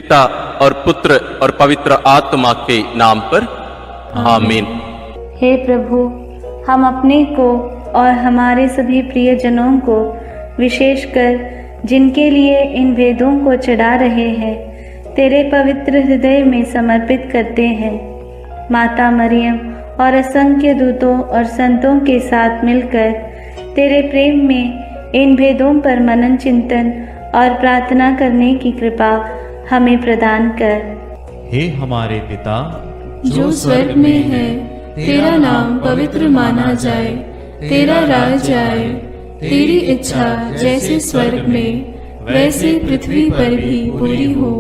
पिता और पुत्र और पवित्र आत्मा के नाम पर आमीन। हे प्रभु, हम अपने को और हमारे सभी प्रियजनों को, विशेषकर जिनके लिए इन वेदों को चढ़ा रहे हैं, तेरे पवित्र हृदय में समर्पित करते हैं। माता मरियम और असंख्य दूतों और संतों के साथ मिलकर तेरे प्रेम में इन भेदों पर मनन चिंतन और प्रार्थना करने की कृपा हमें प्रदान कर। हे हमारे पिता जो स्वर्ग में है, तेरा नाम पवित्र माना जाए, तेरा राज आए, तेरी इच्छा जैसे स्वर्ग में वैसे पृथ्वी पर भी पूरी हो।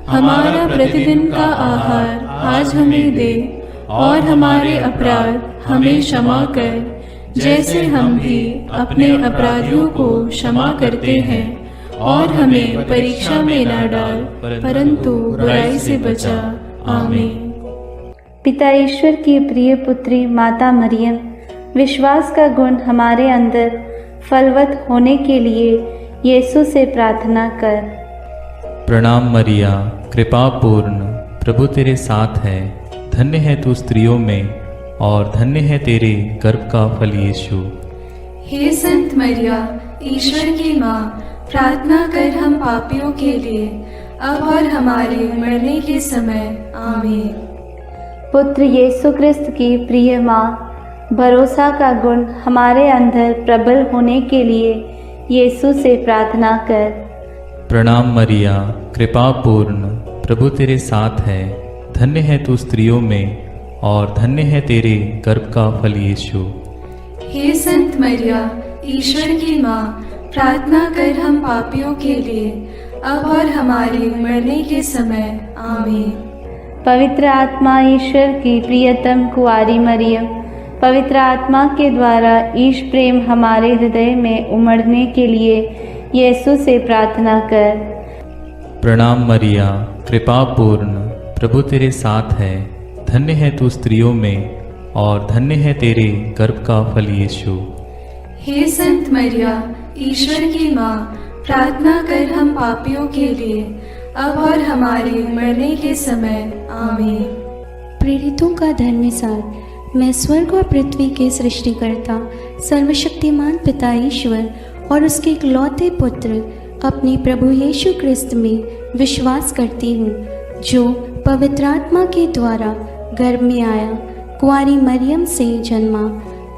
हमारा प्रतिदिन का आहार आज हमें दे, और हमारे अपराध हमें क्षमा कर, जैसे हम भी अपने अपराधियों को क्षमा करते हैं, और हमें परीक्षा में न डाल, परंतु बुराई से बचा। आमीन। पिता ईश्वर की प्रिय पुत्री माता मरियम, विश्वास का गुण हमारे अंदर फलवत होने के लिए यीशु से प्रार्थना कर। प्रणाम मरिया, कृपा पूर्ण, प्रभु तेरे साथ है। धन्य है तू स्त्रियों में, और धन्य है तेरे गर्भ का फल यीशु। हे संत मरिया, ईश्वर की माँ, प्रार्थना कर हम पापियों के लिए, अब और हमारे मरने के समय। आमीन। पुत्र यीशु क्रिस्त की प्रिय माँ, भरोसा का गुण हमारे अंदर प्रबल होने के लिए यीशु से प्रार्थना कर। प्रणाम मरिया, कृपा पूर्ण, प्रभु तेरे साथ है। धन्य है तू स्त्रियों में, और धन्य है तेरे गर्भ का फल यीशु। हे संत मरिया, ईश्वर की माँ, प्रार्थना कर हम पापियों के लिए, अब और हमारे मरने के समय। आमीन। पवित्र आत्मा ईश्वर की प्रियतम कुंवारी मरियम, पवित्र आत्मा के द्वारा ईश प्रेम हमारे हृदय में उमड़ने के लिए यीशु से प्रार्थना कर। प्रणाम मरिया, कृपा पूर्ण, प्रभु तेरे साथ है। धन्य है तू स्त्रियों में, और धन्य है तेरे गर्भ का फल यीशु। हे संत मरिया, ईश्वर की माँ, प्रार्थना कर हम पापियों के लिए, अब और हमारे मरने के समय। आमीन। प्रेरितों का धर्मसार। मैं स्वर्ग और पृथ्वी के सृष्टिकर्ता सर्वशक्तिमान पिता ईश्वर और उसके इकलौते पुत्र अपने प्रभु यीशु क्रिस्त में विश्वास करती हूँ, जो पवित्र आत्मा के द्वारा गर्भ में आया, कुंवारी मरियम से जन्मा,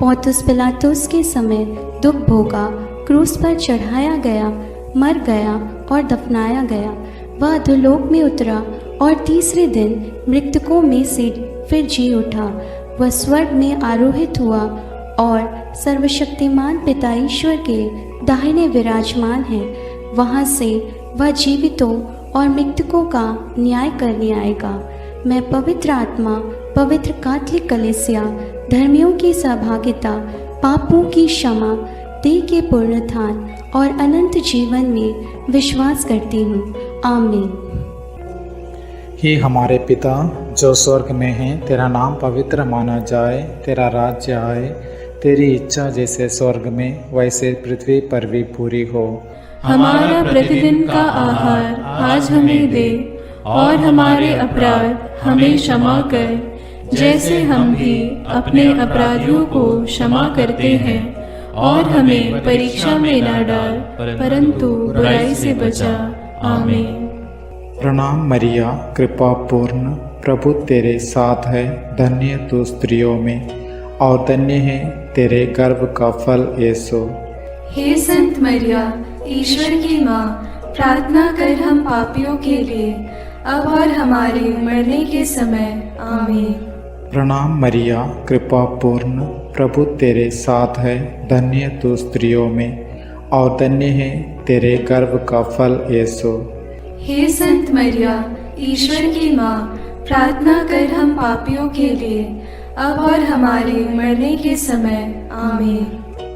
पौंतुस पिलातुस के समय दुख भोगा, क्रूस पर चढ़ाया गया, मर गया और दफनाया गया। वह अधोलोक में उतरा और तीसरे दिन मृतकों में से फिर जी उठा। वह स्वर्ग में आरोहित हुआ और सर्वशक्तिमान पिता ईश्वर के दाहिने विराजमान है। वहाँ से वह जीवितों और मृतकों का न्याय करने आएगा। मैं पवित्र आत्मा, पवित्र कैथोलिक कलीसिया, धर्मियों की सहभागिता, पापों की क्षमा, देह के पुनरुत्थान और अनंत जीवन में विश्वास करती हूँ। आमीन। हे हमारे पिता जो स्वर्ग में है, तेरा नाम पवित्र माना जाए, तेरा राज्य आए, तेरी इच्छा जैसे स्वर्ग में वैसे पृथ्वी पर भी पूरी हो। हमारा प्रतिदिन का आहार आज हमें दे, और हमारे अपराध हमें क्षमा कर, जैसे हम भी अपने अपराधियों को क्षमा करते हैं, और हमें परीक्षा में न डाल, परंतु बुराई से बचा। आमीन। प्रणाम मरिया, कृपा पूर्ण, प्रभु तेरे साथ है। धन्य तू स्त्रियों में, और धन्य है तेरे गर्भ का फल यीशु। हे संत मरिया, ईश्वर की माँ, प्रार्थना कर हम पापियों के लिए, अब और हमारे मरने के समय। आमीन। प्रणाम मरिया, कृपा पूर्ण, प्रभु तेरे साथ है। धन्य तू स्त्रियों में, और धन्य है तेरे गर्भ का फल यीशु। हे संत मरिया, ईश्वर की माँ, प्रार्थना कर हम पापियों के लिए, अब और हमारे मरने के समय। आमीन।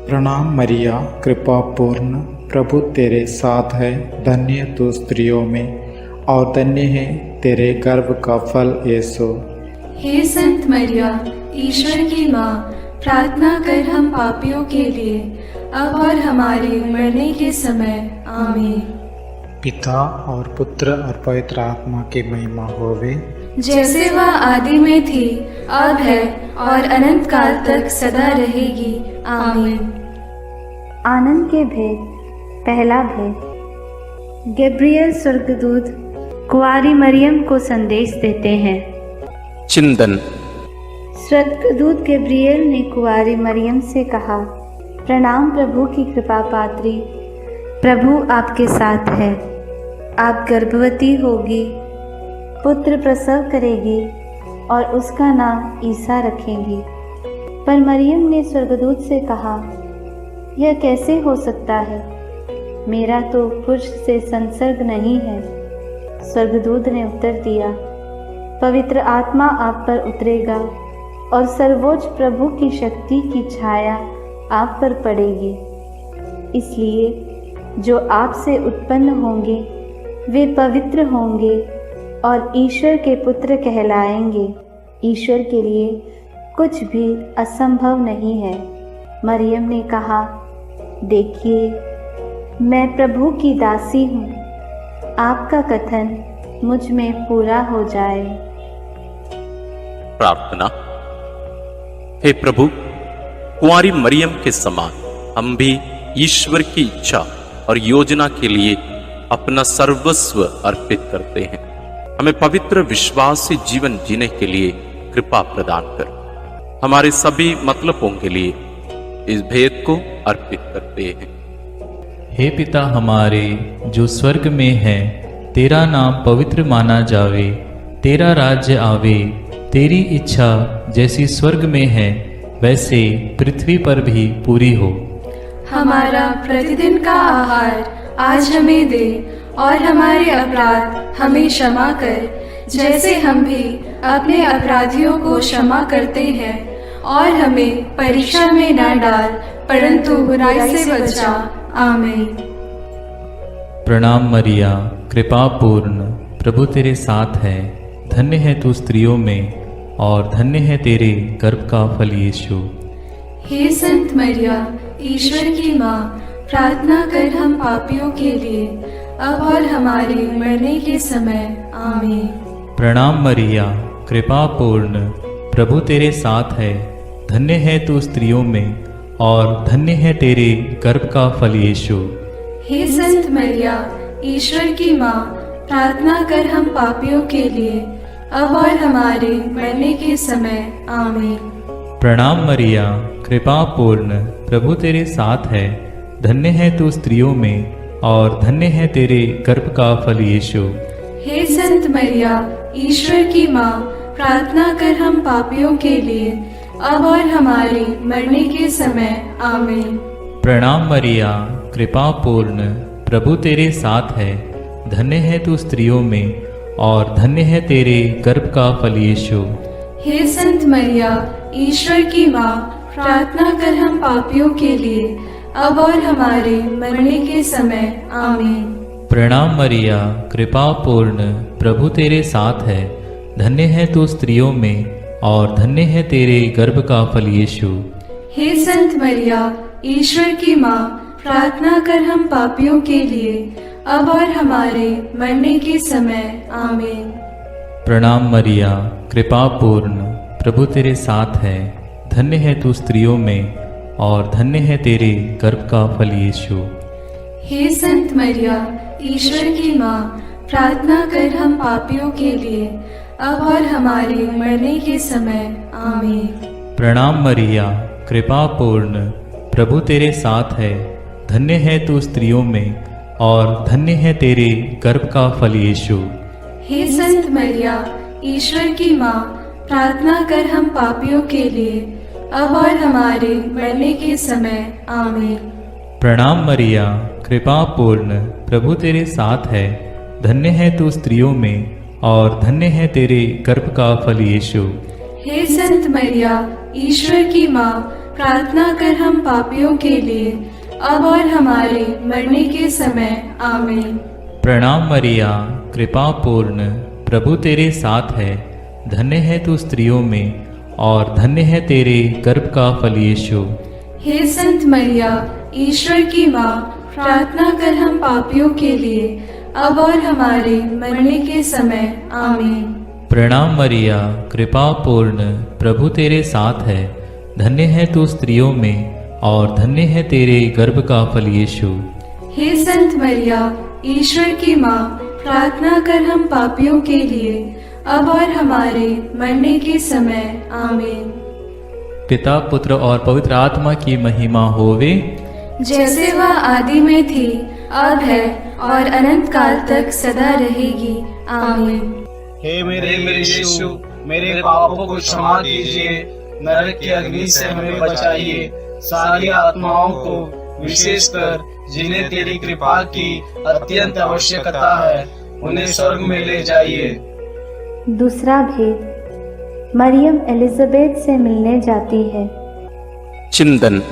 प्रणाम मरिया, कृपा पूर्ण, प्रभु तेरे साथ है। धन्य तू स्त्रियों में, और धन्य है तेरे गर्भ का फल यीशु। हे संत मरिया, ईश्वर की माँ, प्रार्थना कर हम पापियों के लिए, अब और हमारे मरने के समय। आमीन। पिता और पुत्र और पवित्र आत्मा की महिमा होवे, जैसे वह आदि में थी, अब है और अनंत काल तक सदा रहेगी। आमीन। आनंद के भेद। पहला भेद। गैब्रियल स्वर्गदूत कुंवारी मरियम को संदेश देते हैं। चिंतन। स्वर्गदूत गैब्रियल ने कुंवारी मरियम से कहा, प्रणाम प्रभु की कृपा पात्री, प्रभु आपके साथ है। आप गर्भवती होगी, पुत्र प्रसव करेगी और उसका नाम ईसा रखेंगी। पर मरियम ने स्वर्गदूत से कहा, यह कैसे हो सकता है? मेरा तो पुरुष से संसर्ग नहीं है। स्वर्गदूत ने उत्तर दिया, पवित्र आत्मा आप पर उतरेगा और सर्वोच्च प्रभु की शक्ति की छाया आप पर पड़ेगी। इसलिए जो आपसे उत्पन्न होंगे वे पवित्र होंगे और ईश्वर के पुत्र कहलाएंगे। ईश्वर के लिए कुछ भी असंभव नहीं है। मरियम ने कहा, देखिए, मैं प्रभु की दासी हूँ, आपका कथन मुझ में पूरा हो जाए। प्रार्थना। हे प्रभु, कुंवारी मरियम के समान हम भी ईश्वर की इच्छा और योजना के लिए अपना सर्वस्व अर्पित करते हैं। हमें पवित्र विश्वास से जीवन जीने के लिए कृपा प्रदान कर। हमारे सभी मतलबों के लिए इस भेद को अर्पित करते हैं। हे पिता हमारे जो स्वर्ग में है, तेरा नाम पवित्र माना जावे, तेरा राज्य आवे, तेरी इच्छा जैसी स्वर्ग में है वैसे पृथ्वी पर भी पूरी हो। हमारा प्रतिदिन का आहार आज हमें दे और हमारे अपराध हमें क्षमा कर, जैसे हम भी अपने अपराधियों को क्षमा करते हैं, और हमें परीक्षा में न डाल परंतु बुराई से बचा। आमीन। प्रणाम मरिया, कृपा पूर्ण, प्रभु तेरे साथ है। धन्य है तू स्त्रियों में और धन्य है तेरे गर्भ का फल यीशु। हे संत मरिया, ईश्वर की माँ, प्रार्थना कर हम पापियों के लिए, अब और हमारे मरने के समय। आमीन। प्रणाम मरिया, कृपा पूर्ण, प्रभु तेरे साथ है। धन्य है तू स्त्रियों में और धन्य है तेरे गर्भ का फल यीशु। हे संत मरिया, ईश्वर की माँ, प्रार्थना कर हम पापियों के लिए, अब और हमारे मरने के समय। आमीन। प्रणाम मरिया, कृपा पूर्ण, प्रभु तेरे साथ है। धन्य है तू स्त्रियों में और धन्य है तेरे गर्भ का फल यीशु। हे संत मरिया, ईश्वर की माँ, प्रार्थना कर हम पापियों के लिए, अब और हमारे मरने के समय। आमीन। प्रणाम मरिया, कृपा पूर्ण, प्रभु तेरे साथ है। धन्य है तू स्त्रियों में और धन्य है तेरे गर्भ का फल यीशु। हे संत मरिया, ईश्वर की माँ, प्रार्थना कर हम पापियों के लिए, अब और हमारे मरने के समय। आमीन। प्रणाम मरिया, कृपा पूर्ण, प्रभु तेरे साथ है। धन्य है तू स्त्रियों में और धन्य है तेरे गर्भ का फल यीशु। हे संत मरिया, ईश्वर की माँ, प्रार्थना कर हम पापियों के लिए, अब और हमारे मरने के समय। आमीन। प्रणाम मरिया, कृपा पूर्ण, प्रभु तेरे साथ है। धन्य है तू स्त्रियों में और धन्य है तेरे गर्भ का फल यीशु। हे संत मरिया, ईश्वर की माँ, प्रार्थना कर हम पापियों के लिए, अब और हमारे मरने के समय। आमीन। प्रणाम मरिया, कृपा पूर्ण, प्रभु तेरे साथ है। धन्य है तू स्त्रियों में और धन्य है तेरे गर्भ का फल यीशु। हे संत मरिया, ईश्वर की माँ, प्रार्थना कर हम पापियों के लिए, अब और हमारे मरने के समय। आमीन। प्रणाम मरिया, कृपा पूर्ण, प्रभु तेरे साथ है। धन्य है तू स्त्रियों में और धन्य है तेरे गर्भ का फल यीशु। हे संत मरिया, ईश्वर की माँ, प्रार्थना कर हम पापियों के लिए, अब और हमारे मरने के समय। आमीन। प्रणाम मरिया, कृपा पूर्ण, प्रभु तेरे साथ है। धन्य है तू स्त्रियों में और धन्य है तेरे गर्भ का फल यीशु। हे संत मरिया, ईश्वर की माँ, प्रार्थना कर हम पापियों के लिए, अब और हमारे मरने के समय आमीन। प्रणाम मरिया, कृपा पूर्ण, प्रभु तेरे साथ है। धन्य है तू स्त्रियों में और धन्य है तेरे गर्भ का फल यीशु। हे संत मरिया, ईश्वर की माँ, प्रार्थना कर हम पापियों के लिए, अब और हमारे मरने के समय आमीन। पिता, पुत्र और पवित्र आत्मा की महिमा होवे, जैसे वह आदि में थी, अब है और अनंत काल तक सदा रहेगी, आमीन। हे मेरे यीशु, मेरे पापों को क्षमा कीजिए, नरक की अग्नि से हमें बचाइए, सारी आत्माओं को, विशेषकर जिन्हें तेरी कृपा की अत्यंत आवश्यकता है, उन्हें स्वर्ग में ले जाइए। दूसरा भेद, मरियम एलिजाबेथ से मिलने जाती है। चिंतन।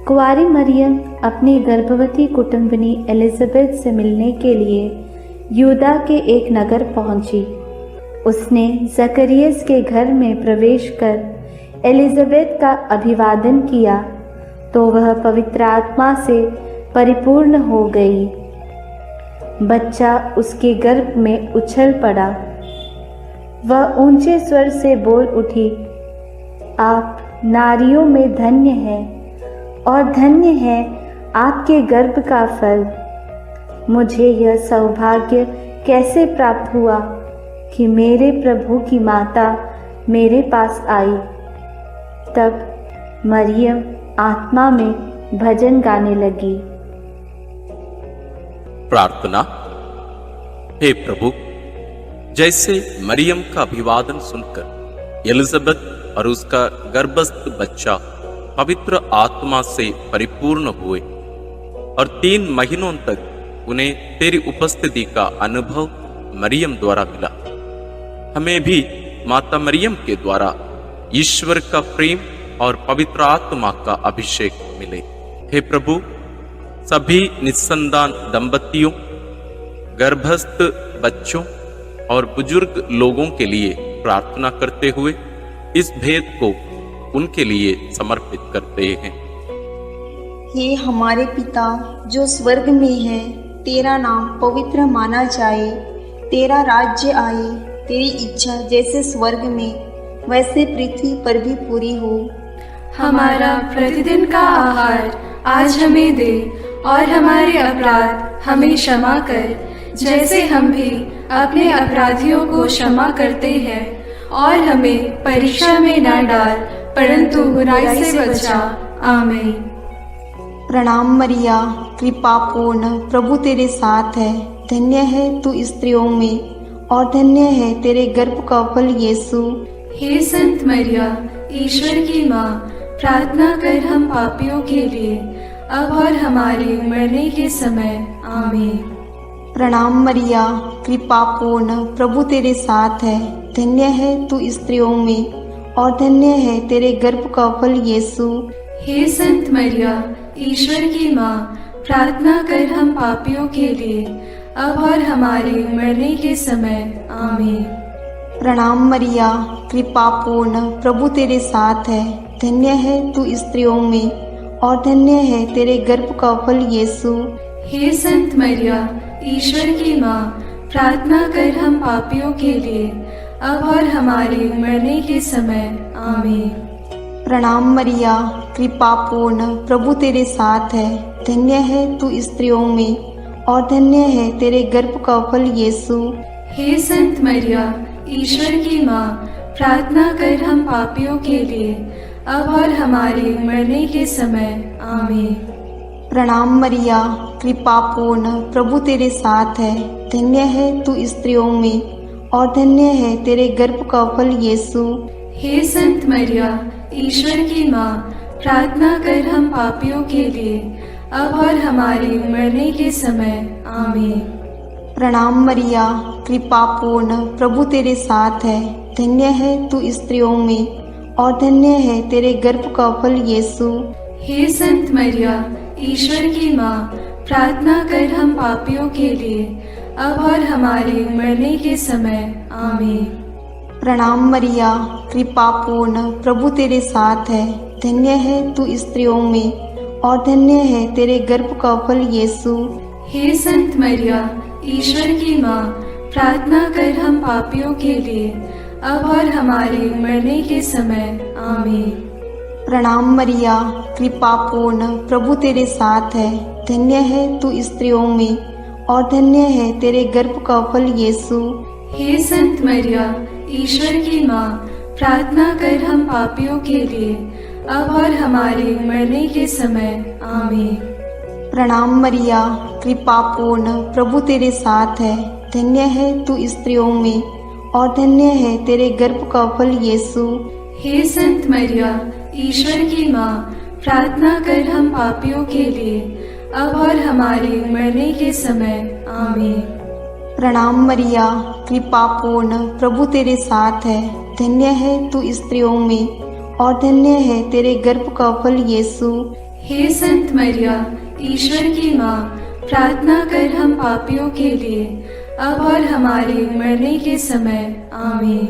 कुंवारी मरियम अपनी गर्भवती कुटुंबनी एलिजाबेथ से मिलने के लिए यूदा के एक नगर पहुंची। उसने जकरियस के घर में प्रवेश कर एलिजाबेथ का अभिवादन किया तो वह पवित्र आत्मा से परिपूर्ण हो गई। बच्चा उसके गर्भ में उछल पड़ा। वह ऊंचे स्वर से बोल उठी, आप नारियों में धन्य हैं और धन्य है आपके गर्भ का फल। मुझे यह सौभाग्य कैसे प्राप्त हुआ कि मेरे प्रभु की माता मेरे पास आई। तब मरियम आत्मा में भजन गाने लगी। प्रार्थना। हे प्रभु, जैसे मरियम का अभिवादन सुनकर एलिजाबेथ और उसका गर्भस्थ बच्चा पवित्र आत्मा से परिपूर्ण हुए और 3 महीनों तक उन्हें तेरी उपस्थिति का अनुभव मरियम द्वारा मिला, हमें भी माता मरियम के द्वारा ईश्वर का प्रेम और पवित्र आत्मा का अभिषेक मिले। हे प्रभु, सभी निस्संतान दंपतियों, गर्भस्थ बच्चों और बुजुर्ग लोगों के लिए प्रार्थना करते हुए इस भेद को उनके लिए समर्पित करते हैं। हे हमारे पिता जो स्वर्ग में है, तेरा नाम पवित्र माना जाए, तेरा राज्य आए, तेरी इच्छा जैसे स्वर्ग में वैसे पृथ्वी पर भी पूरी हो। हमारा प्रतिदिन का आहार आज हमें दे और हमारे अपराध हमें क्षमा कर, जैसे हम भी अपने अपराधियों को क्षमा करते हैं, और हमें परीक्षा में न डाल परंतु बुराई से बचा, आमीन। प्रणाम मरिया, कृपा पूर्ण, प्रभु तेरे साथ है। धन्य है तू स्त्रियों में और धन्य है तेरे गर्भ का फल यीशु। हे संत मरिया, ईश्वर की माँ, प्रार्थना कर हम पापियों के लिए, अब और हमारे मरने के समय, आमीन। प्रणाम मरिया, कृपा पूर्ण, प्रभु तेरे साथ है। धन्य है तू स्त्रियों में और धन्य है तेरे गर्भ का फल यीशु। हे संत मरिया, ईश्वर की माँ, प्रार्थना कर हम पापियों के लिए, अब और हमारे मरने के समय, आमीन। प्रणाम मरिया, कृपा पूर्ण, प्रभु तेरे साथ है। धन्य है तू स्त्रियों में और धन्य है तेरे गर्भ का फल यीशु। हे संत मरिया, ईश्वर की माँ, प्रार्थना कर हम पापियों के लिए, अब और हमारे मरने के समय, आमीन। प्रणाम मरिया, कृपा पूर्ण, प्रभु तेरे साथ है। धन्य है तू स्त्रियों में और धन्य है तेरे गर्भ का फल यीशु। हे संत मरिया, ईश्वर की माँ, प्रार्थना कर हम पापियों के लिए, अब और हमारे मरने के समय, आमीन। प्रणाम मरिया, कृपा पूर्ण, प्रभु तेरे साथ है। धन्य है तू स्त्रियों में और धन्य है तेरे गर्भ का फल यीशु। हे संत मरिया, ईश्वर की माँ, प्रार्थना कर हम पापियों के लिए, अब और हमारे मरने के समय, आमीन। प्रणाम मरिया, कृपा पूर्ण, प्रभु तेरे साथ है। धन्य है तू स्त्रियों में और धन्य है तेरे गर्भ का फल यीशु। हे संत मरिया, ईश्वर की माँ, प्रार्थना कर हम पापियों के लिए, अब और हमारे मरने के समय, आमीन। प्रणाम मरिया, कृपा पूर्ण, प्रभु तेरे साथ है। धन्य है तू स्त्रियों में और धन्य है तेरे गर्भ का फल यीशु। हे संत मरिया, ईश्वर की माँ, प्रार्थना कर हम पापियों के लिए, अब और हमारे मरने के समय। आमीन। प्रणाम मरिया, कृपा पूर्ण, प्रभु तेरे साथ है। धन्य है तू स्त्रियों में और धन्य है तेरे गर्भ का फल यीशु। हे संत मरिया, ईश्वर की माँ, प्रार्थना कर हम पापियों के लिए, अब और हमारे मरने के समय। आमीन। प्रणाम मरिया, कृपा पूर्ण, प्रभु तेरे साथ है। धन्य है तू स्त्रियों में और धन्य है तेरे गर्भ का फल यीशु। हे संत मरिया, ईश्वर की माँ, प्रार्थना कर हम पापियों के लिए, अब और हमारे मरने के समय। आमीन। प्रणाम मरिया, कृपा पूर्ण, प्रभु तेरे साथ है। धन्य है तू स्त्रियों में और धन्य है तेरे गर्भ का फल यीशु। हे संत मरिया, ईश्वर की माँ, प्रार्थना कर हम पापियों के लिए, अब और हमारे मरने के समय। आमीन।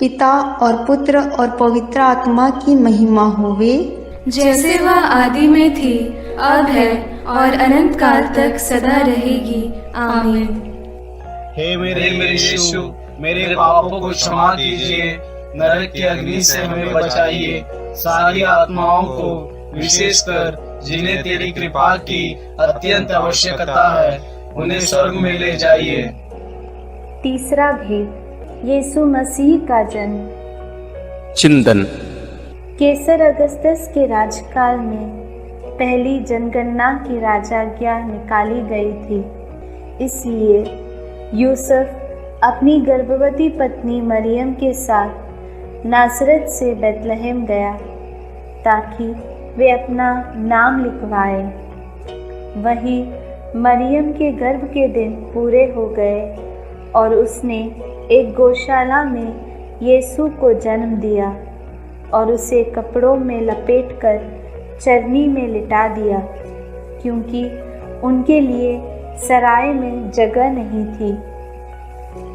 पिता और पुत्र और पवित्र आत्मा की महिमा होवे, जैसे वह आदि में थी, अब है और अनंत काल तक सदा रहेगी। आमीन। हे मेरे यीशु, मेरे पापों को क्षमा कीजिए, नरक की अग्नि से हमें बचाइए, सारी आत्माओं को, विशेषकर जिन्हें तेरी कृपा की अत्यंत आवश्यकता है, उन्हें स्वर्ग में ले जाइए। तीसरा भेद, यीशु मसीह का जन्म। चिंतन। केसर अगस्तस के राजकाल में पहली जनगणना की राजाज्ञा निकाली गई थी। इसलिए यूसुफ अपनी गर्भवती पत्नी मरियम के साथ नासरत से बेतलहम गया ताकि वे अपना नाम लिखवाए। वहीं मरियम के गर्भ के दिन पूरे हो गए और उसने एक गौशाला में यीशु को जन्म दिया और उसे कपड़ों में लपेटकर चरनी में लिटा दिया, क्योंकि उनके लिए सराय में जगह नहीं थी।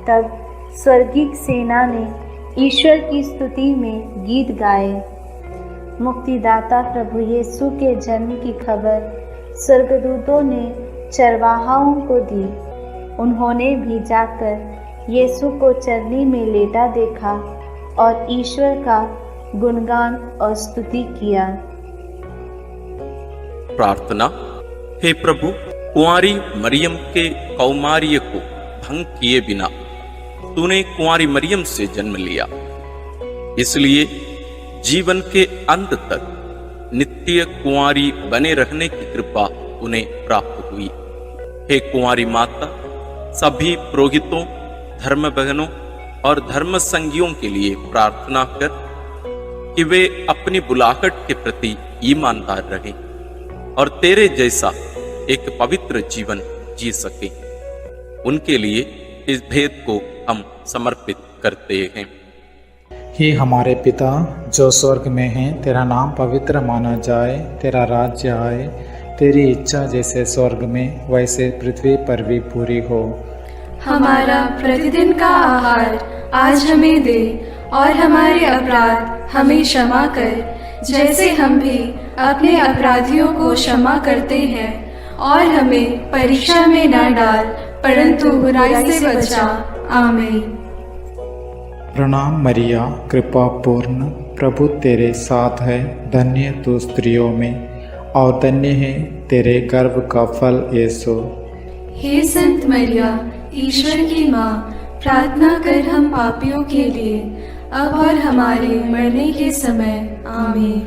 तब स्वर्गीय सेना ने ईश्वर की स्तुति में गीत गाए। मुक्तिदाता प्रभु यीशु के जन्म की खबर स्वर्गदूतों ने चरवाहाओं को दी। उन्होंने भी जाकर यीशु को चरनी में लेटा देखा और ईश्वर का गुणगान और स्तुति किया। प्रार्थना। हे प्रभु, कुंवारी मरियम के कौमार्य को भंग किए बिना तूने कुंवारी मरियम से जन्म लिया, इसलिए जीवन के अंत तक नित्य कुंवारी बने रहने की कृपा उन्हें प्राप्त हुई। हे कुंवारी माता, सभी पुरोहितों, धर्म बहनों और धर्म संगियों के लिए प्रार्थना कर कि वे अपनी बुलाहट के प्रति ईमानदार रहें और तेरे जैसा एक पवित्र जीवन जी सकें। उनके लिए इस भेद को हम समर्पित करते हैं। हे हमारे पिता जो स्वर्ग में है, तेरा नाम पवित्र माना जाए, तेरा राज्य आए, तेरी इच्छा जैसे स्वर्ग में वैसे पृथ्वी पर भी पूरी हो। हमारा प्रतिदिन का आहार आज हमें दे और हमारे अपराध हमें क्षमा कर, जैसे हम भी अपने अपराधियों को क्षमा करते हैं, और हमें परीक्षा में न डाल, परंतु बुराई से बचा। आमीन। प्रणाम मरिया, कृपा पूर्ण, प्रभु तेरे साथ है। धन्य तू स्त्रियों में और धन्य है तेरे गर्भ का फल यीशु। हे संत मरिया, ईश्वर की माँ, प्रार्थना कर हम पापियों के लिए, अब और हमारे मरने के समय। आमीन।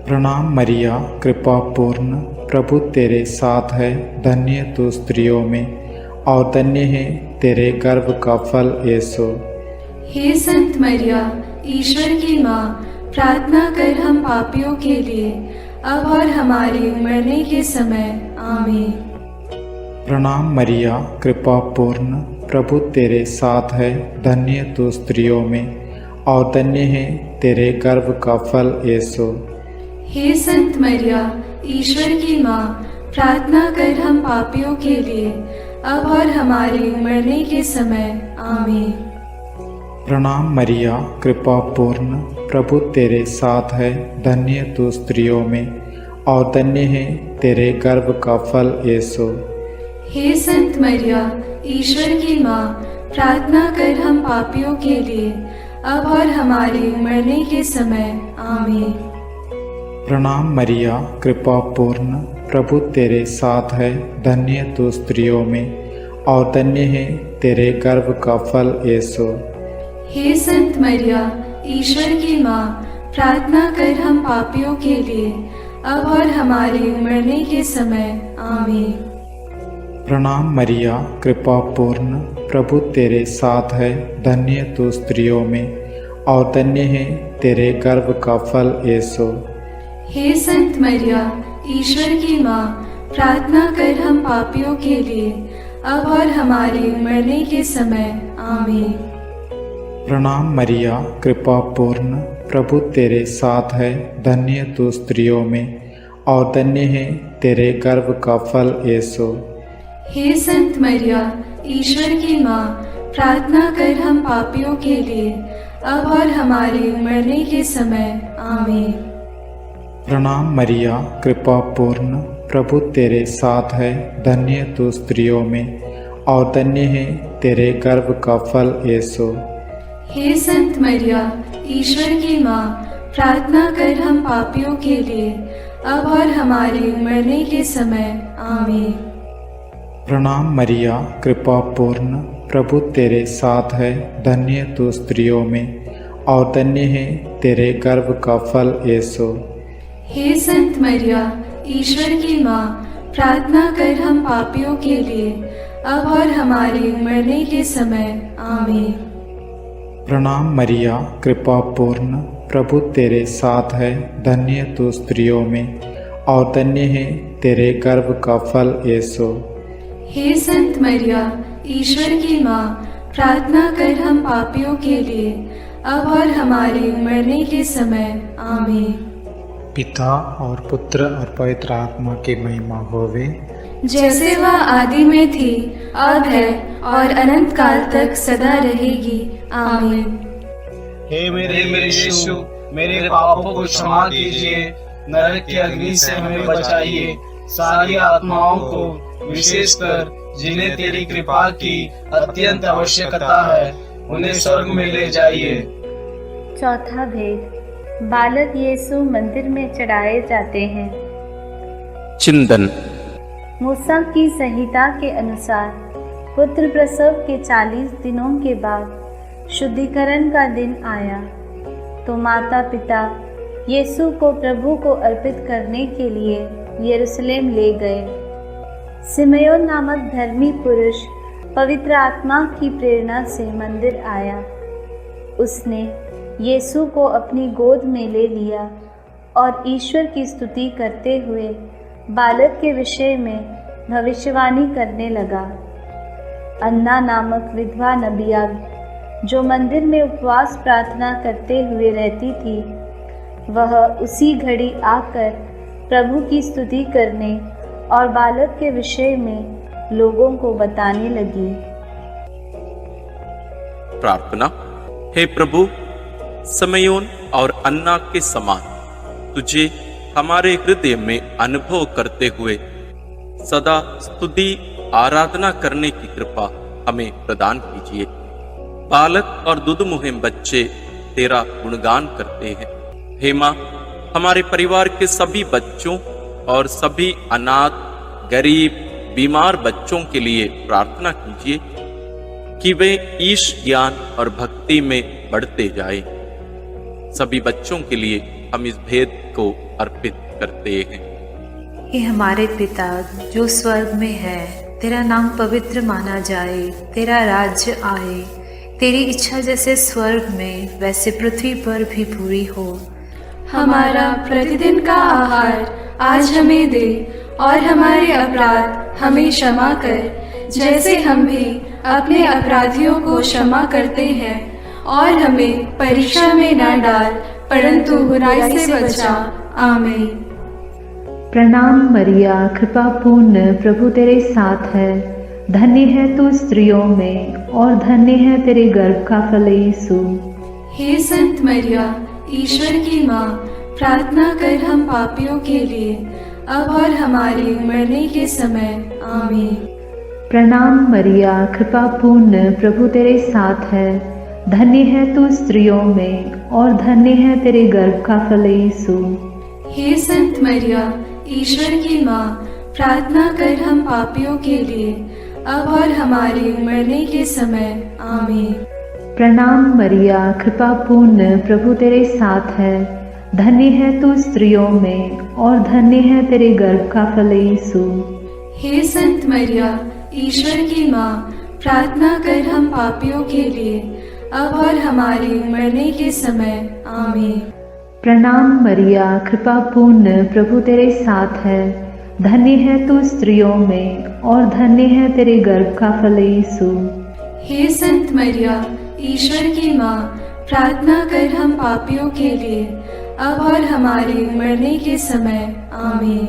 प्रणाम मरिया, कृपा पूर्ण, प्रभु तेरे साथ है। धन्य तू स्त्रियों में और धन्य है तेरे गर्भ का फल यीशु। हे संत मरिया, ईश्वर की माँ, प्रार्थना कर हम पापियों के लिए, अब और हमारे मरने के समय। आमीन। प्रणाम मरिया, कृपा पूर्ण, प्रभु तेरे साथ है। धन्य तू स्त्रियों में और धन्य है तेरे गर्भ का फल यीशु। हे संत मरिया, ईश्वर की माँ, प्रार्थना कर हम पापियों के लिए, अब और हमारे मरने के समय। आमीन। प्रणाम मरिया, कृपा पूर्ण, प्रभु तेरे साथ है। धन्य तू स्त्रियों में और धन्य है तेरे गर्भ का फल यीशु। हे संत मरिया, ईश्वर की माँ, प्रार्थना कर हम पापियों के लिए, अब और हमारे मरने के समय। आमीन। प्रणाम मरिया, कृपा पूर्ण, प्रभु तेरे साथ है, धन्य तू स्त्रियों में और धन्य है तेरे गर्भ का फल यीशु। हे संत मरिया, ईश्वर की माँ, प्रार्थना कर हम पापियों के लिए, अब और हमारे मरने के समय। आमीन। प्रणाम मरिया, कृपा पूर्ण, प्रभु तेरे साथ है, धन्य तू स्त्रियों में और धन्य है तेरे गर्भ का फल यीशु। हे संत मरिया, ईश्वर की माँ, प्रार्थना कर हम पापियों के लिए, अब और हमारे मरने के समय। आमीन। प्रणाम मरिया, कृपा पूर्ण, प्रभु तेरे साथ है, धन्य तू स्त्रियों में और धन्य है तेरे गर्भ का फल यीशु। हे संत मरिया, ईश्वर की माँ, प्रार्थना कर हम पापियों के लिए, अब और हमारे मरने के समय। आमीन। प्रणाम मरिया, कृपा पूर्ण, प्रभु तेरे साथ है, धन्य तू स्त्रियों में और धन्य है तेरे गर्भ का फल यीशु। हे संत मरिया, ईश्वर की माँ, प्रार्थना कर हम पापियों के लिए, अब और हमारे मरने के समय। आमीन। प्रणाम मरिया, कृपा पूर्ण, प्रभु तेरे साथ है, धन्य तू स्त्रियों में और धन्य है तेरे गर्भ का फल यीशु। हे संत मरिया, ईश्वर की माँ, प्रार्थना कर हम पापियों के लिए, अब और हमारे मरने के समय। आमीन। प्रणाम मरिया, कृपा पूर्ण, प्रभु तेरे साथ है, धन्य तू स्त्रियों में और धन्य है तेरे गर्भ का फल यीशु। हे संत मरिया, ईश्वर की माँ, प्रार्थना कर हम पापियों के लिए, अब और हमारे मरने के समय। आमीन। पिता और पुत्र और पवित्र आत्मा की महिमा होवे, जैसे वह आदि में थी, अब है और अनंत काल तक सदा रहेगी। आमीन। हे मेरे यीशु, मेरे पापों को क्षमा कीजिए, नरक की अग्नि से हमें बचाइए, सारी आत्माओं को, विशेषकर जिन्हें तेरी कृपा की अत्यंत आवश्यकता है, उन्हें स्वर्ग में ले जाइए। चौथा भेद, बालक यीशु मंदिर में चढ़ाए जाते हैं। चिंतन। मूसा की संहिता के अनुसार पुत्र प्रसव के 40 दिनों के बाद शुद्धिकरण का दिन आया तो माता पिता यीशु को प्रभु को अर्पित करने के लिए यरूशलेम ले गए। सिमयोन नामक धर्मी पुरुष पवित्र आत्मा की प्रेरणा से मंदिर आया। उसने यीशु को अपनी गोद में ले लिया और ईश्वर की स्तुति करते हुए बालक के विषय में भविष्यवाणी करने लगा। अन्ना नामक विधवा नबिया जो मंदिर में उपवास प्रार्थना करते हुए रहती थी, वह उसी घड़ी आकर प्रभु की स्तुति करने और बालक के विषय में लोगों को बताने लगी। प्रार्थना। हे प्रभु, समयोन और अन्ना के समान तुझे हमारे हृदय में अनुभव करते हुए सदा स्तुति आराधना करने की कृपा हमें प्रदान कीजिए। बालक और दुधमुहे बच्चे तेरा गुणगान करते हैं। हे माँ, हमारे परिवार के सभी बच्चों और सभी अनाथ, गरीब, बीमार बच्चों के लिए प्रार्थना कीजिए कि वे ईश ज्ञान और भक्ति में बढ़ते जाएं। सभी बच्चों के लिए हम इस भेद को अर्पित करते हैं। हे हमारे पिता जो स्वर्ग में है, तेरा नाम पवित्र माना जाए, तेरा राज्य आए, तेरी इच्छा जैसे स्वर्ग में वैसे पृथ्वी पर भी पूरी हो। हमारा प्रतिदिन का आहार आज हमें दे और हमारे अपराध हमें क्षमा कर, जैसे हम भी अपने अपराधियों को क्षमा करते हैं, और हमें परीक्षा में न डाल परंतु बुराई से बचा। आमीन। प्रणाम मरिया, कृपा पूर्ण, प्रभु तेरे साथ है, धन्य है तू स्त्रियों में और धन्य है तेरे गर्भ का फल यीशु। हे संत मरिया, ईश्वर की माँ, प्रार्थना कर हम पापियों के लिए, अब और हमारे मरने के समय। आमीन। प्रणाम मरिया, कृपा पूर्ण, प्रभु तेरे साथ है। धन्य है तू स्त्रियों में और धन्य है तेरे गर्भ का फल यीशु। हे संत मरिया, ईश्वर की माँ, प्रार्थना कर हम पापियों के लिए, अब और हमारे मरने के समय। आमीन। प्रणाम मरिया, कृपा पूर्ण, प्रभु तेरे साथ है। धन्य है तू स्त्रियों में और धन्य है तेरे गर्भ का फल यीशु। हे संत मरिया, ईश्वर की माँ, प्रार्थना कर हम पापियों के लिए, अब और हमारे मरने के समय। आमीन। प्रणाम मरिया, कृपा पूर्ण, प्रभु तेरे साथ है। धन्य है तू स्त्रियों में और धन्य है तेरे गर्भ का फल यीशु। हे संत मरिया, ईश्वर की माँ, प्रार्थना कर हम पापियों के लिए, अब और हमारे मरने के समय। आमीन।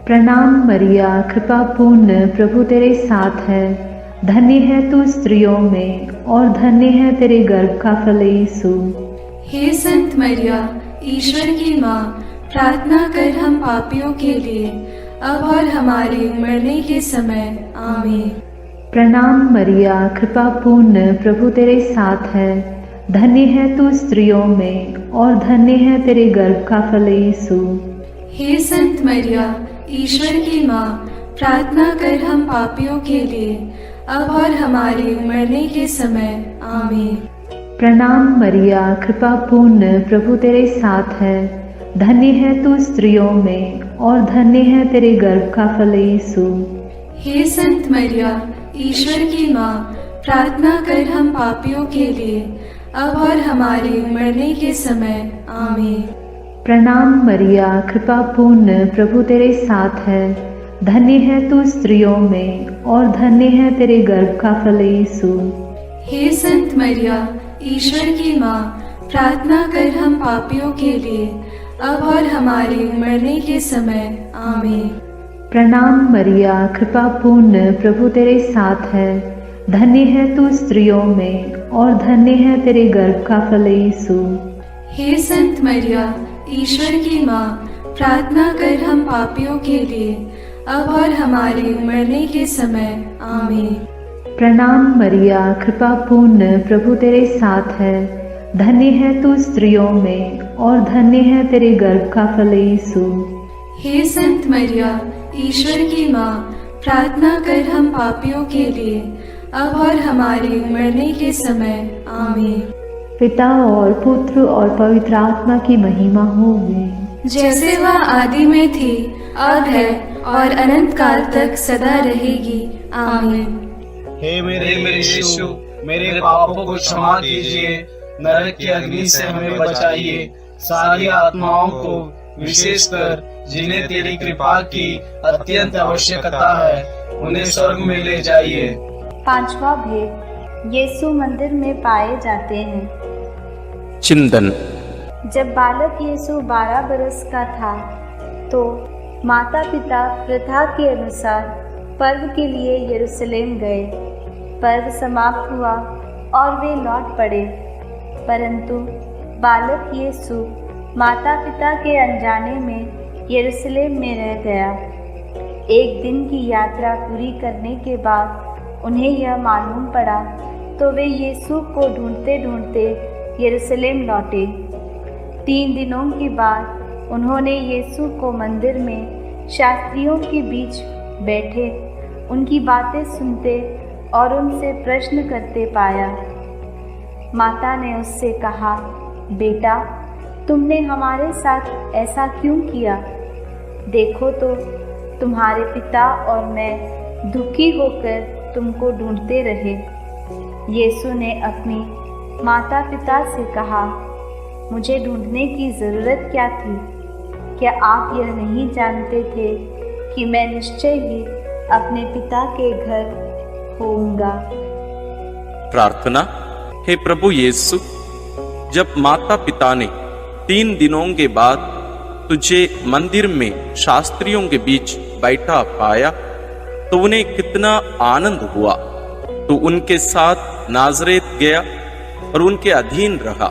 प्रणाम मरिया, कृपा पूर्ण, प्रभु तेरे साथ है। धन्य है तू स्त्रियों में और धन्य है तेरे गर्भ का फल यीशु। हे संत मरिया, ईश्वर की माँ, प्रार्थना कर हम पापियों के लिए, अब और हमारे मरने के समय। आमीन। प्रणाम मरिया, कृपा पूर्ण, प्रभु तेरे साथ है। धन्य है तू स्त्रियों में और धन्य है तेरे गर्भ का फल यीशु। हे संत मरिया, ईश्वर की माँ, प्रार्थना कर हम पापियों के लिए, अब और हमारे मरने के समय। आमीन। प्रणाम मरिया, कृपा पूर्ण, प्रभु तेरे साथ है। धन्य है तू स्त्रियों में और धन्य है तेरे गर्भ का फल यीशु। हे संत मरिया, ईश्वर की माँ, प्रार्थना कर हम पापियों के लिए, अब और हमारे मरने के समय। आमीन। प्रणाम मरिया, कृपा पूर्ण, प्रभु तेरे साथ है। धन्य है तू स्त्रियों में और धन्य है तेरे गर्भ का फल यीशु। हे संत मरिया, ईश्वर की माँ, प्रार्थना कर हम पापियों के लिए, अब और हमारे मरने के समय। आमीन। प्रणाम मरिया, कृपा पूर्ण, प्रभु तेरे साथ है। धन्य है तू स्त्रियों में और धन्य है तेरे गर्भ का फल यीशु। हे संत मरिया, ईश्वर की माँ, प्रार्थना कर हम पापियों के लिए, अब और हमारे मरने के समय। आमीन। प्रणाम मरिया, कृपा पूर्ण, प्रभु तेरे साथ है। धन्य है तू स्त्रियों में और धन्य है तेरे गर्भ का फल यीशु। हे संत मरिया, ईश्वर की माँ, प्रार्थना कर हम पापियों के लिए, अब और हमारे मरने के समय। आमीन। पिता और पुत्र और पवित्र आत्मा की महिमा होगी, जैसे वह आदि में थी, अब है और अनंत काल तक सदा रहेगी। आमीन। हे मेरे यीशु, मेरे पापों को क्षमा कीजिए, नरक की अग्नि से हमें बचाइए, सारी आत्माओं को, विशेषकर जिन्हें तेरी कृपा की अत्यंत आवश्यकता है, उन्हें स्वर्ग में ले जाइए। पांचवा भेद, यीशु मंदिर में पाए जाते हैं। चिंतन। जब बालक यीशु 12 बरस का था तो माता पिता प्रथा के अनुसार पर्व के लिए यरूशलेम गए। पर्व समाप्त हुआ और वे लौट पड़े, परंतु बालक यीशु माता पिता के अनजाने में यरूशलेम में रह गया। एक दिन की यात्रा पूरी करने के बाद उन्हें यह मालूम पड़ा तो वे यीशु को ढूंढते ढूंढते यरूशलेम लौटे। 3 दिनों के बाद उन्होंने यीशु को मंदिर में शास्त्रियों के बीच बैठे उनकी बातें सुनते और उनसे प्रश्न करते पाया। माता ने उससे कहा, बेटा, तुमने हमारे साथ ऐसा क्यों किया? देखो तो तुम्हारे पिता और मैं दुखी होकर तुमको ढूंढते रहे। यीशु ने अपनी माता पिता से कहा, मुझे ढूंढने की ज़रूरत क्या थी? क्या आप यह नहीं जानते थे कि मैं निश्चय ही अपने पिता के घर होऊंगा? प्रार्थना। हे प्रभु यीशु, जब माता पिता ने 3 दिनों के बाद तुझे मंदिर में शास्त्रियों के बीच बैठा पाया तो उन्हें कितना आनंद हुआ। तो उनके साथ नाज़रेत गया और उनके अधीन रहा।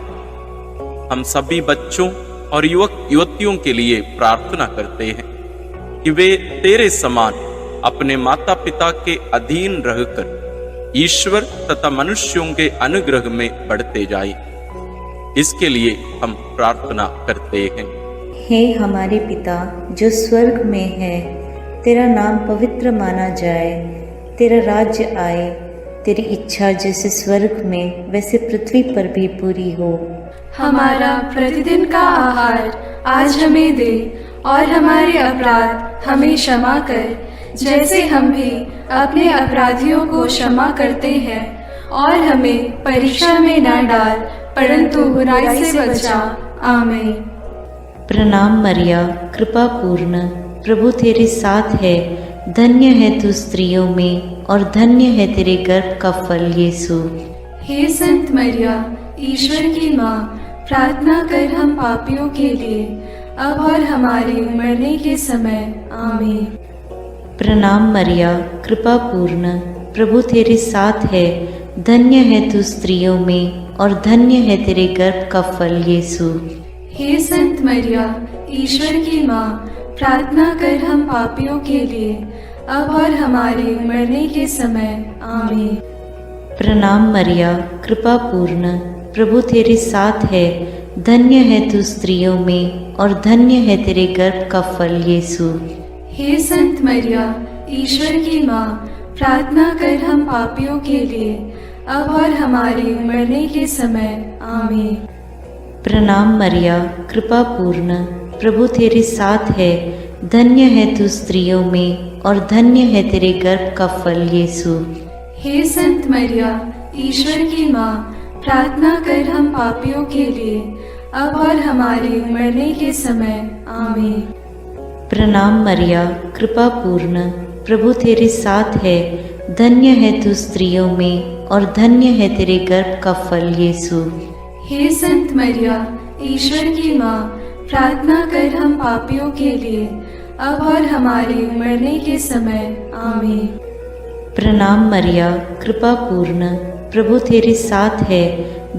हम सभी बच्चों और युवक युवतियों के लिए प्रार्थना करते हैं कि वे तेरे समान अपने माता पिता के अधीन रहकर ईश्वर तथा मनुष्यों के अनुग्रह में बढ़ते जाए। इसके लिए हम प्रार्थना करते हैं। हे हमारे पिता जो स्वर्ग में है, तेरा नाम पवित्र माना जाए, तेरा राज्य आए, तेरी इच्छा जैसे स्वर्ग में वैसे पृथ्वी पर भी पूरी हो। हमारा प्रतिदिन का आहार आज हमें दे, और हमारे अपराध हमें क्षमा कर, जैसे हम भी अपने अपराधियों को क्षमा करते हैं, और हमें परीक्षा में न डाल, परंतु बुराई से बचा। आमीन। प्रणाम मरिया, कृपा पूर्ण, प्रभु तेरे साथ है, धन्य है तू स्त्रियों में और धन्य है तेरे गर्भ का फल यीशु। हे संत मरिया, ईश्वर की माँ, प्रार्थना कर हम पापियों के लिए, अब और हमारे मरने के समय। आमीन। प्रणाम मरिया, कृपा पूर्ण, प्रभु तेरे साथ है, धन्य है तू स्त्रियों में और धन्य है तेरे गर्भ का फल यीशु। हे संत मरिया, ईश्वर की माँ, प्रार्थना कर हम पापियों के लिए, अब और हमारे मरने के समय। आमीन। प्रणाम मरिया, कृपा पूर्ण, प्रभु तेरे साथ है, धन्य है तू स्त्रियों में और धन्य है तेरे गर्भ का फल यीशु। हे संत मरिया, ईश्वर की माँ, प्रार्थना कर हम पापियों के लिए, अब और हमारे मरने के समय। आमीन। प्रणाम मरिया, कृपा पूर्ण, प्रभु तेरे साथ है, धन्य है तू स्त्रियों में और धन्य है तेरे गर्भ का फल यीशु। हे संत मरिया, ईश्वर की माँ, प्रार्थना कर हम पापियों के लिए, अब और हमारे मरने के समय। आमीन। प्रणाम मरिया, कृपा पूर्ण, प्रभु तेरे साथ है, धन्य है तू स्त्रियों में और धन्य है तेरे गर्भ का फल यीशु। हे संत मरिया, ईश्वर की माँ, प्रार्थना कर हम पापियों के लिए, अब और हमारे मरने के समय। आमीन। प्रणाम मरिया, कृपा पूर्ण, प्रभु तेरे साथ है,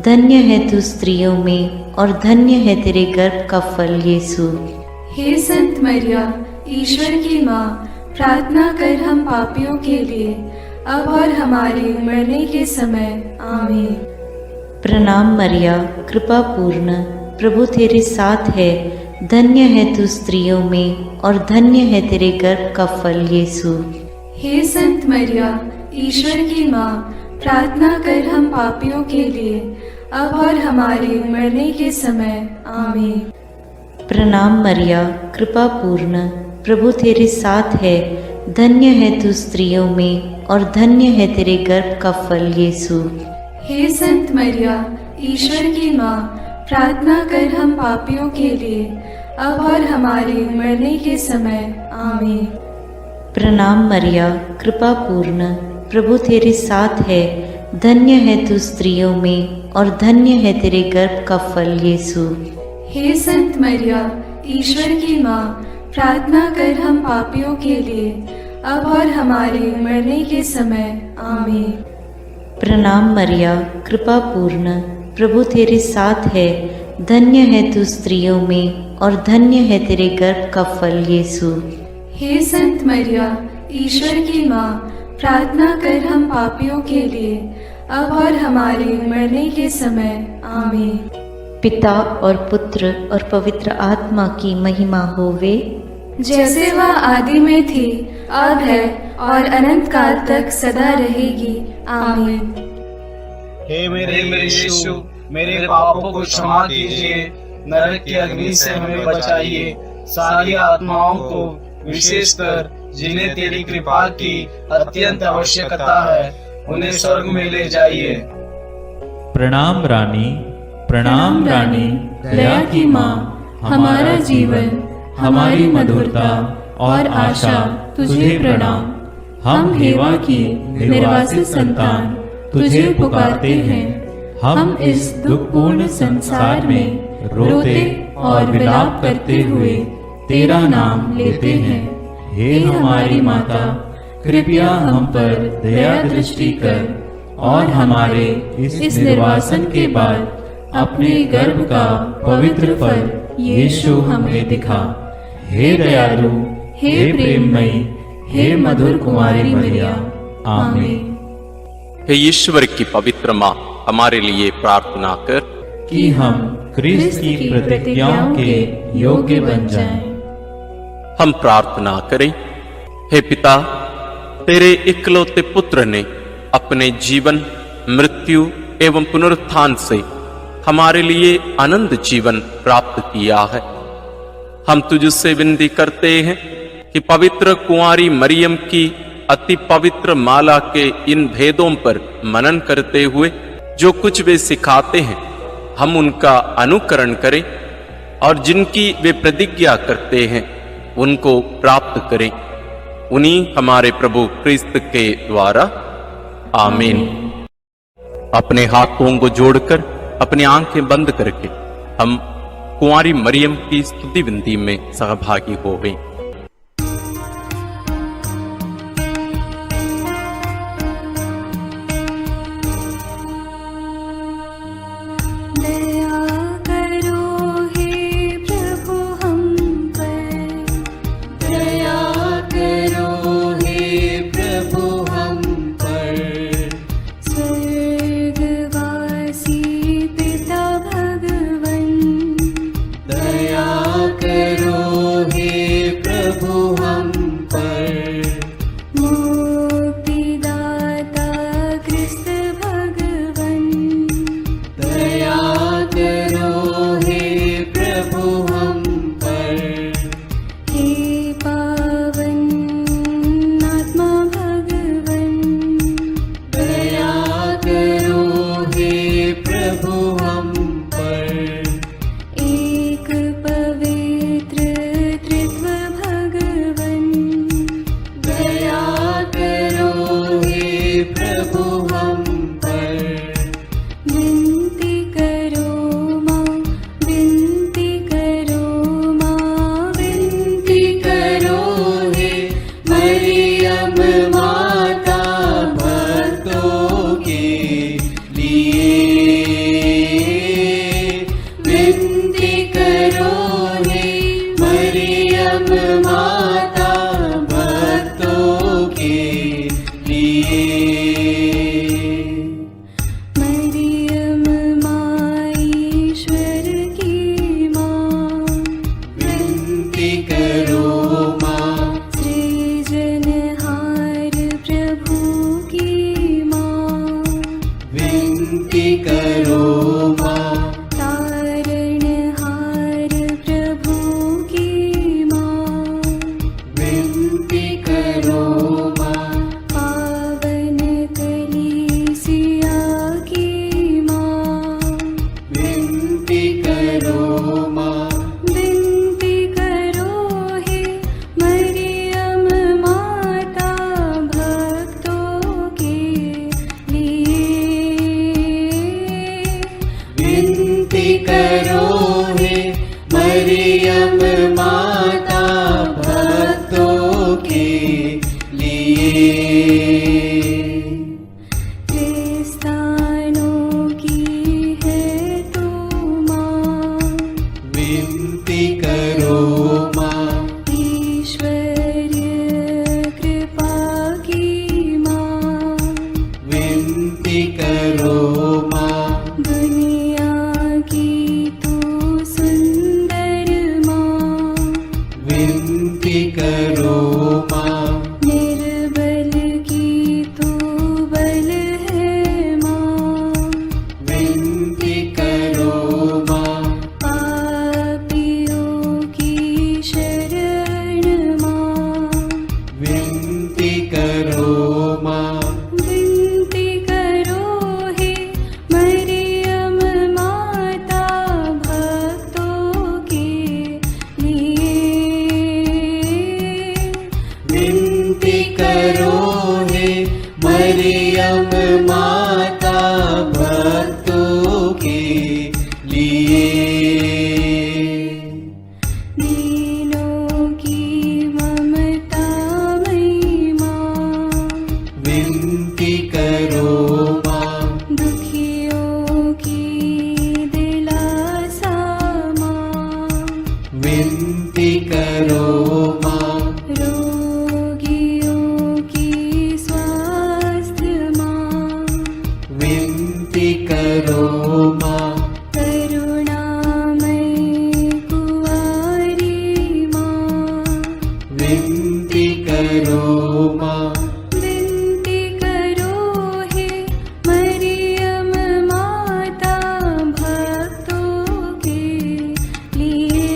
धन्य है तू स्त्रियों में और धन्य है तेरे गर्भ का फल यीशु। हे संत मरिया, ईश्वर की माँ, प्रार्थना कर हम पापियों के लिए, अब और हमारे मरने के समय। आमीन। प्रणाम मरिया, कृपा पूर्ण, प्रभु तेरे साथ है, धन्य है तू स्त्रियों में और धन्य है तेरे गर्भ का फल यीशु। हे संत मरिया, ईश्वर की माँ, प्रार्थना कर हम पापियों के लिए, अब और हमारे मरने के समय। आमीन। प्रणाम मरिया, कृपा पूर्ण, प्रभु तेरे साथ है, धन्य है तू स्त्रियों में और धन्य है तेरे गर्भ का फल यीशु। हे संत मरिया, ईश्वर की माँ, प्रार्थना कर हम पापियों के लिए, अब और हमारे मरने के समय। आमीन। प्रणाम मरिया, कृपा पूर्ण, प्रभु तेरे साथ है, धन्य है तू स्त्रियों में और धन्य है तेरे गर्भ का फल यीशु। हे संत मरिया, ईश्वर की माँ, प्रार्थना कर हम पापियों के लिए, अब और हमारे मरने के समय। आमीन। प्रणाम मरिया, कृपा पूर्ण, प्रभु तेरे साथ है, धन्य है तू स्त्रियों में और धन्य है तेरे गर्भ का फल यीशु। हे संत मरिया, ईश्वर की माँ, प्रार्थना कर हम पापियों के लिए, अब और हमारे मरने के समय। आमीन। पिता और पुत्र और पवित्र आत्मा की महिमा होवे, जैसे वह आदि में थी, अब है और अनंत काल तक सदा रहेगी। आमीन। हे मेरे यीशु, मेरे पापों को क्षमा कीजिए, नरक की अग्नि से हमें बचाइए, सारी आत्माओं को, विशेषकर जिन्हें तेरी कृपा की अत्यंत आवश्यकता है, उन्हें स्वर्ग में ले जाइए। प्रणाम रानी, प्रणाम रानी, दया की माँ, हमारा जीवन, हमारी मधुरता और आशा तुझे प्रणाम। हम हेवा की निर्वासित संतान तुझे पुकारते हैं। हम इस दुखपूर्ण संसार में रोते और विलाप करते हुए तेरा नाम लेते हैं। हे हमारी माता, कृपया हम पर दया दृष्टि कर और हमारे इस निर्वासन के बाद अपने गर्भ का पवित्र फल यीशु हमें दिखा। हे दयालु, हे प्रेममयी, हे मधुर कुमारी मरिया। आमीन। हे ईश्वर की पवित्र माँ, हमारे लिए प्रार्थना कर कि हम क्रिस्त की प्रतिज्ञाओं के योग्य बन जाएं। हम प्रार्थना करें। हे पिता, तेरे इकलौते पुत्र ने अपने जीवन, मृत्यु एवं पुनरुत्थान से हमारे लिए आनंद जीवन प्राप्त किया है। हम तुझसे विनती करते हैं कि पवित्र कुंवारी मरियम की अति पवित्र माला के इन भेदों पर मनन करते हुए जो कुछ वे सिखाते हैं, हम उनका अनुकरण करें और जिनकी वे प्रतिज्ञा करते हैं उनको प्राप्त करें। उन्हीं हमारे प्रभु क्रिस्त के द्वारा। आमीन। अपने हाथों को जोड़कर अपनी आंखें बंद करके हम कुंवारी मरियम की स्तुति विनती में सहभागी हो गए। विनती करो माँ। रोगियों विनती करो माँ। विनती करो हे मरियम माता भक्तों के लिए।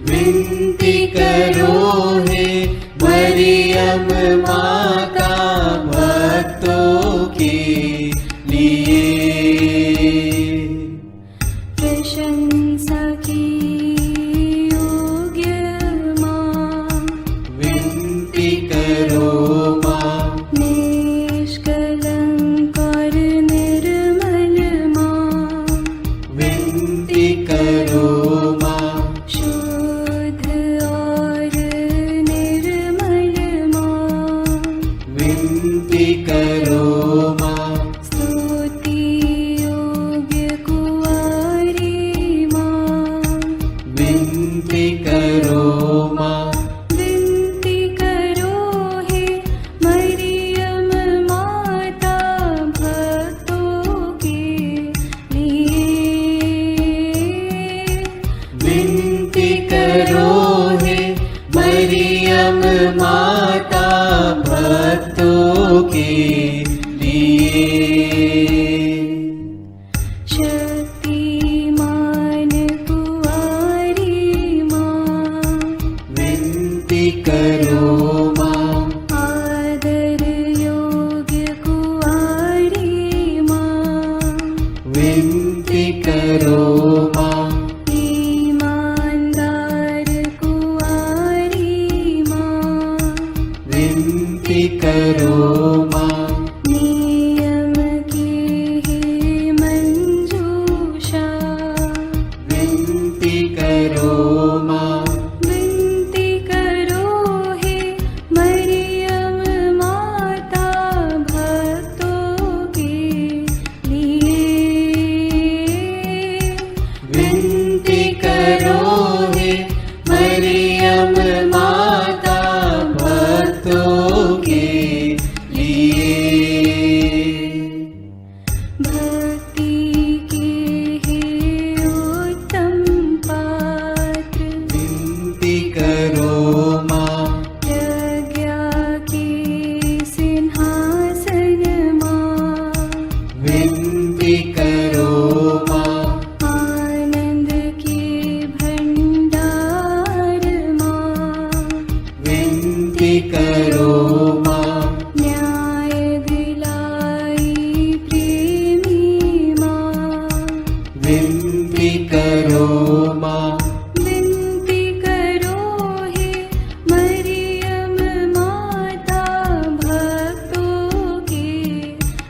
विनती करो हे मरियम माता भक्तों के लिए। प्रशंसा की योग्य माँ, विनती करो माँ। निष्कलंक और निर्मल माँ, विनती करो माँ। शुद्ध और निर्मल माँ, विनती करो माँ। स्तुति योग्य कुंवारी माँ, विनती करो माँ। विनती करो हे मरियम माता भक्तों के लिए। विनती करो हे मरियम माता भक्तों के लिए। शक्तिमान कुंवारी माँ, विनती करो माँ। आदर योग्य कुंवारी माँ, विनती करो माँ। ईमानदार कुंवारी माँ, विनती करो माँ। नियम की हे मंजूषा, विनती करो माँ। विनती करो हे मरियम माता भक्तों के लिए। विनती करो हे मरियम माता भक्तों के लिए। भक्ति के हे उत्तम पात्र, विनती करो माँ। प्रज्ञा के सिंहासन माँ, विनती करो माँ। आनंद के भंडार माँ, विनती करो माँ। न्याय दिलाई प्रेमी माँ, विनती करो माँ। विनती करो हे मरियम माता भक्तों के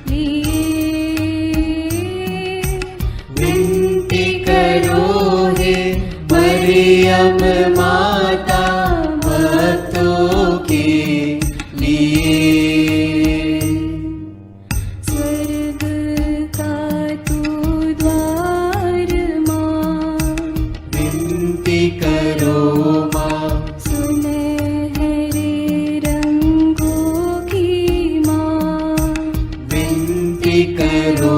लिए। विनती करो हे मरियम माता भक्तों के लिए। स्वर्ग का तू द्वार माँ, विनती करो माँ। सुनहरे रंगों की माँ, विनती करो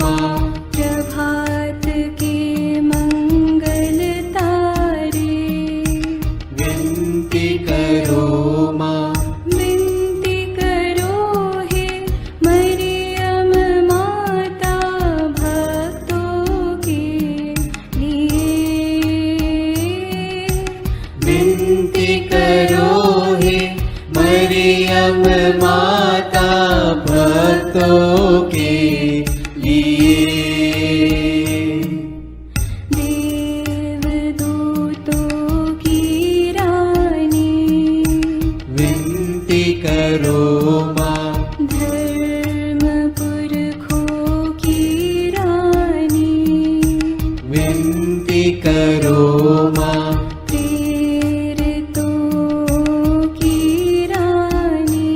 माँ। प्रभात के मंगल तारे, विनती करो माँ। विनती करो हे मरियम माता भक्तों के लिए। विनती करो हे मरियम माता भक्तों के लिए। देवदूतों की रानी, विनती करो माँ। धर्म पुरखों की रानी, विनती करो माँ। प्रेरितों की रानी,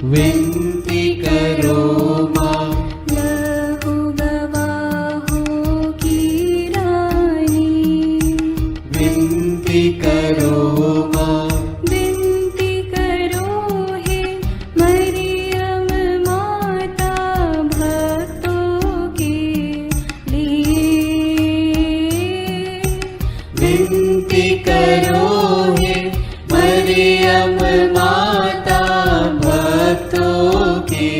विनती करो माँ। लहू गवाहों की रानी, विनती करो माँ। विनती करो हे मरियम माता भक्तों के लिए। विनती करो हे मरियम माता भक्तों के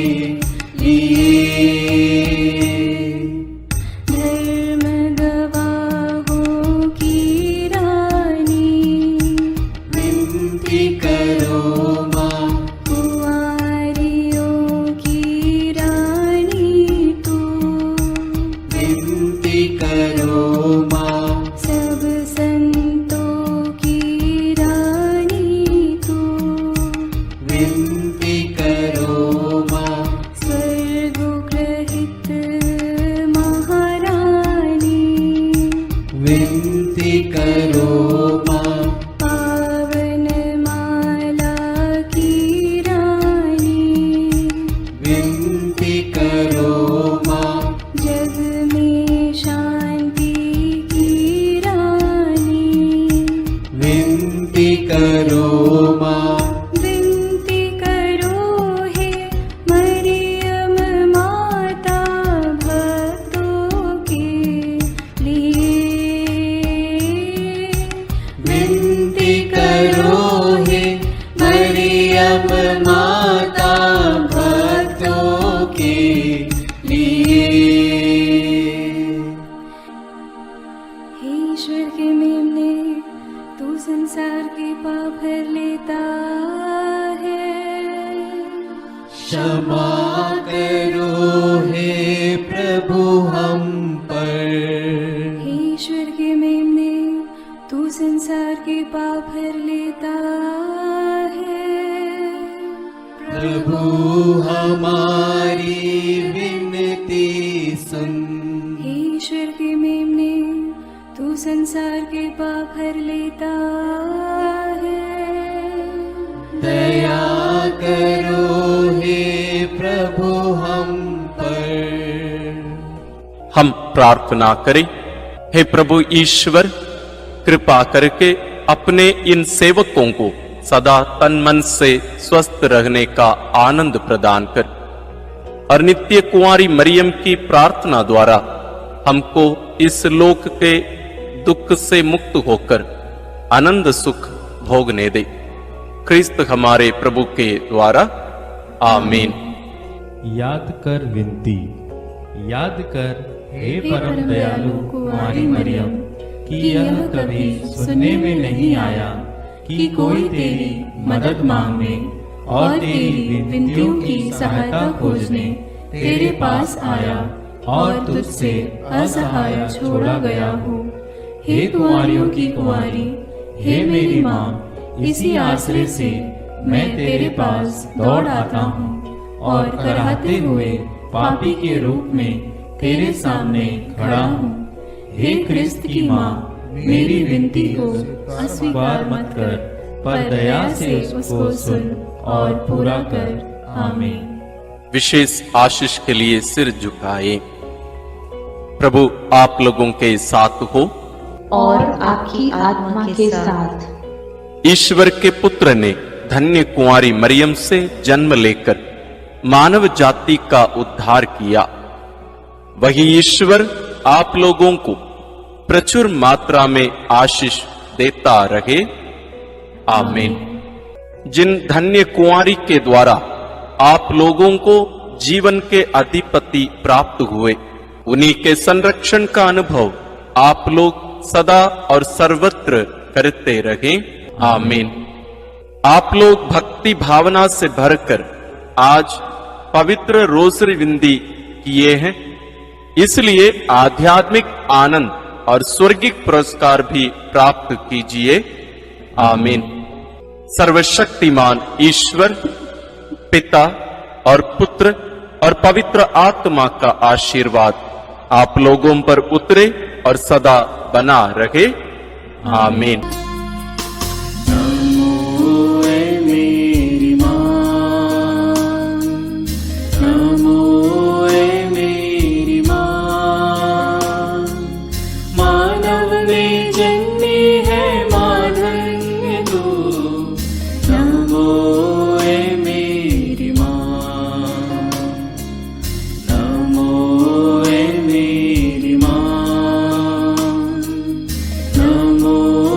लिए। धर्म गवाहों की रानी, विनती करो माँ। कुंवारियों की रानी तू, विनती करो माँ। सब संतों की रानी तू, विनती करो माँ। स्वर्गोग्रहित महारानी, विनती करो माँ। पावन माला की रानी, विनती करो माँ। जग में शांति की रानी, विनती करो माँ। विनती करो हे मरियम माता भक्तों के लिए। विनती करो हे मरियम माता भक्तों के लिए। हे ईश्वर के मेमने, तू संसार के पाप हर लेता है। क्षमा करो हे प्रभु हम पर। हे ईश्वर के मेमने, तू संसार के पाप हर लेता है। प्रभु हमारी विनती सुन। हे ईश्वर के मेमने, तू संसार के पाप हर लेता है। दया करो हे प्रभु हम पर। हम प्रार्थना करें। हे प्रभु ईश्वर, कृपा करके अपने इन सेवकों को सदा तन मन से स्वस्थ रहने का आनंद प्रदान कर और नित्य कुंवारी मरियम की प्रार्थना द्वारा हमको इस लोक के दुख से मुक्त होकर आनंद सुख भोगने दे। क्रिस्त हमारे प्रभु के द्वारा आमीन। याद कर विनती। याद कर हे परम दयालु कुंवारी मरियम कि यह कभी सुनने में नहीं आया कि कोई तेरी मदद मांगने और तेरी विनतियों की सहायता खोजने तेरे पास आया और तुझसे असहाय छोड़ा गया हूँ। हे कुंवारियों की कुंवारी, हे मेरी माँ, इसी आश्रय से मैं तेरे पास दौड़ आता हूँ और कराहते हुए पापी के रूप में तेरे सामने खड़ा हूँ। हे क्रिस्त की माँ, मेरी विनती को अस्वीकार मत कर, पर दया से उसको सुन और पूरा कर। आमीन। विशेष आशीष के लिए सिर झुकाए। प्रभु आप लोगों के साथ हो और आपकी आत्मा के साथ। ईश्वर के पुत्र ने धन्य कुंवारी मरियम से जन्म लेकर मानव जाति का उद्धार किया। वही ईश्वर आप लोगों को प्रचुर मात्रा में आशीष देता रहे। आमीन। जिन धन्य कुंवारी के द्वारा आप लोगों को जीवन के अधिपति प्राप्त हुए, उन्हीं के संरक्षण का अनुभव आप लोग सदा और सर्वत्र करते रहें। आमीन। आप लोग भक्ति भावना से भरकर आज पवित्र रोसरी विनती किए हैं, इसलिए आध्यात्मिक आनंद और स्वर्गिक पुरस्कार भी प्राप्त कीजिए। आमीन। सर्वशक्तिमान ईश्वर पिता और पुत्र और पवित्र आत्मा का आशीर्वाद आप लोगों पर उतरे और सदा बना रहे। आमीन। नमो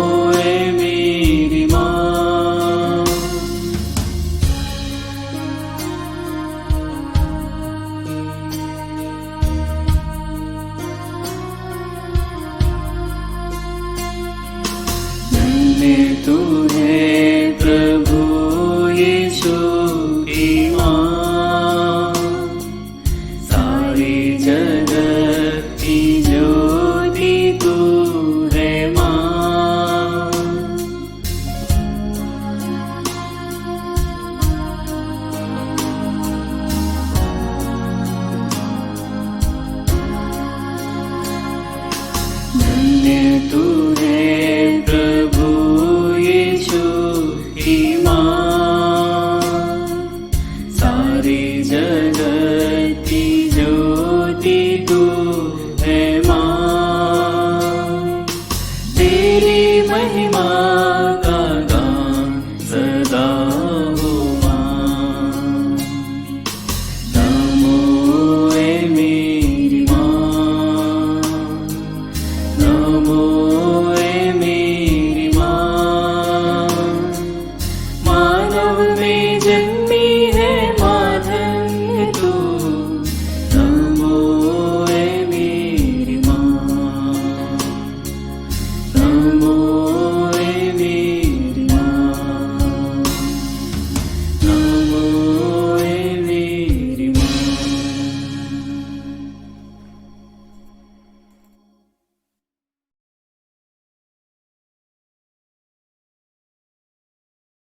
महिमा